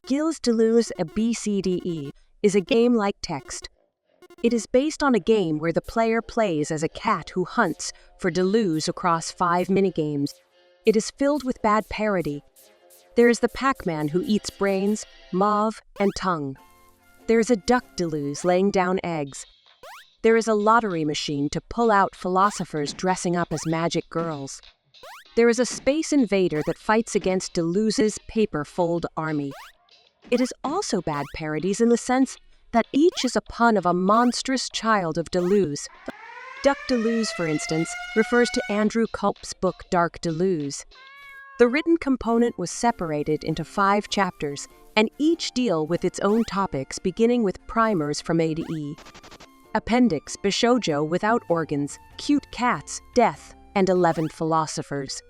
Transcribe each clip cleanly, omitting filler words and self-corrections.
Gilles Deleuze ABCDE is a game-like text. It is based on a game where the player plays as a cat who hunts for Deleuze across 5 minigames. It is filled with bad parody. There is the Pac-Man who eats brains, mauve, and tongue. There is a duck Deleuze laying down eggs. There is a lottery machine to pull out philosophers dressing up as magic girls. There is a space invader that fights against Deleuze's paper fold army. It is also bad parodies in the sense that each is a pun of a monstrous child of Deleuze. Duck Deleuze, for instance, refers to Andrew Culp's book Dark Deleuze. The written component was separated into 5 chapters, and each deal with its own topics, beginning with primers from A to E. Appendix, Bishoujo without organs, cute cats, death, and 11 philosophers.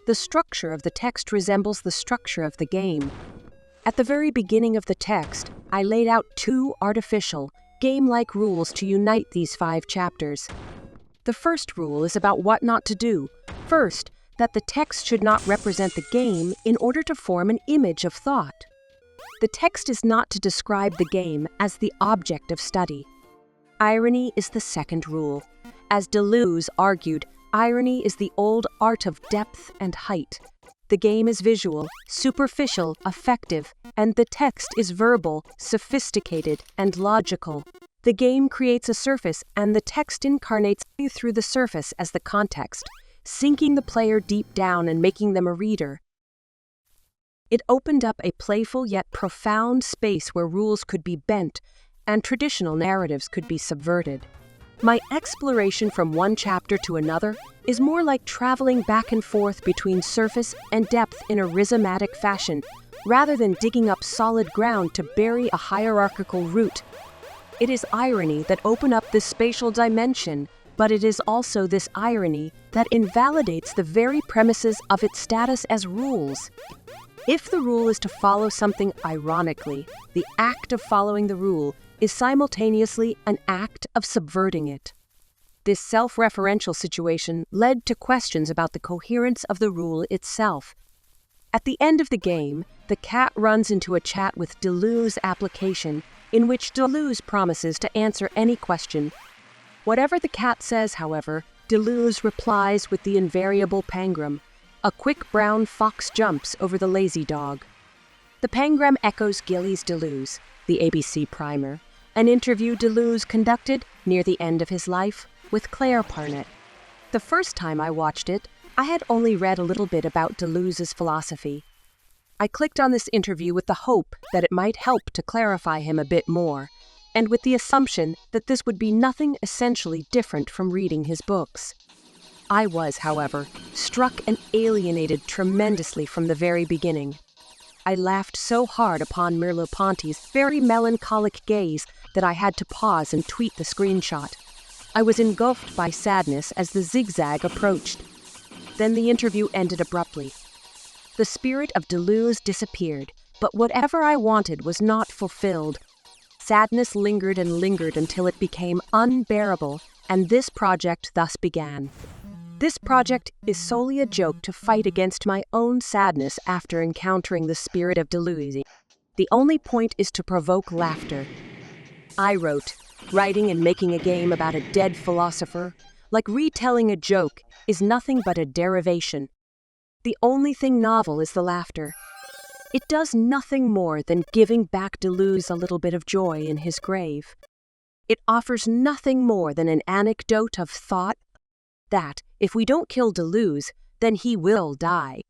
The structure of the text resembles the structure of the game. At the very beginning of the text, I laid out 2 artificial, game-like rules to unite these 5 chapters. The first rule is about what not to do. First, that the text should not represent the game in order to form an image of thought. The text is not to describe the game as the object of study. Irony is the second rule. As Deleuze argued, irony is the old art of depth and height. The game is visual, superficial, affective, and the text is verbal, sophisticated, and logical. The game creates a surface, and the text incarnates through the surface as the context, sinking the player deep down and making them a reader. It opened up a playful yet profound space where rules could be bent and traditional narratives could be subverted. My exploration from one chapter to another is more like traveling back and forth between surface and depth in a rhizomatic fashion, rather than digging up solid ground to bury a hierarchical root. It is irony that opened up this spatial dimension, but it is also this irony that invalidates the very premises of its status as rules. If the rule is to follow something ironically, the act of following the rule is simultaneously an act of subverting it. This self-referential situation led to questions about the coherence of the rule itself. At the end of the game, the cat runs into a chat with Deleuze application, in which Deleuze promises to answer any question. Whatever the cat says, however, Deleuze replies with the invariable pangram. A quick brown fox jumps over the lazy dog. The pangram echoes Gilles Deleuze, the ABC primer, an interview Deleuze conducted near the end of his life with Claire Parnett. The first time I watched it, I had only read a little bit about Deleuze's philosophy. I clicked on this interview with the hope that it might help to clarify him a bit more, and with the assumption that this would be nothing essentially different from reading his books. I was, however, struck and alienated tremendously from the very beginning. I laughed so hard upon Merleau-Ponty's very melancholic gaze that I had to pause and tweet the screenshot. I was engulfed by sadness as the zigzag approached. Then the interview ended abruptly. The spirit of Deleuze disappeared, but whatever I wanted was not fulfilled. Sadness lingered and lingered until it became unbearable, and this project thus began. This project is solely a joke to fight against my own sadness after encountering the spirit of Deleuze. The only point is to provoke laughter. I wrote, writing and making a game about a dead philosopher, like retelling a joke, is nothing but a derivation. The only thing novel is the laughter. It does nothing more than giving back Deleuze a little bit of joy in his grave. It offers nothing more than an anecdote of thought that, if we don't kill Deleuze, then he will die.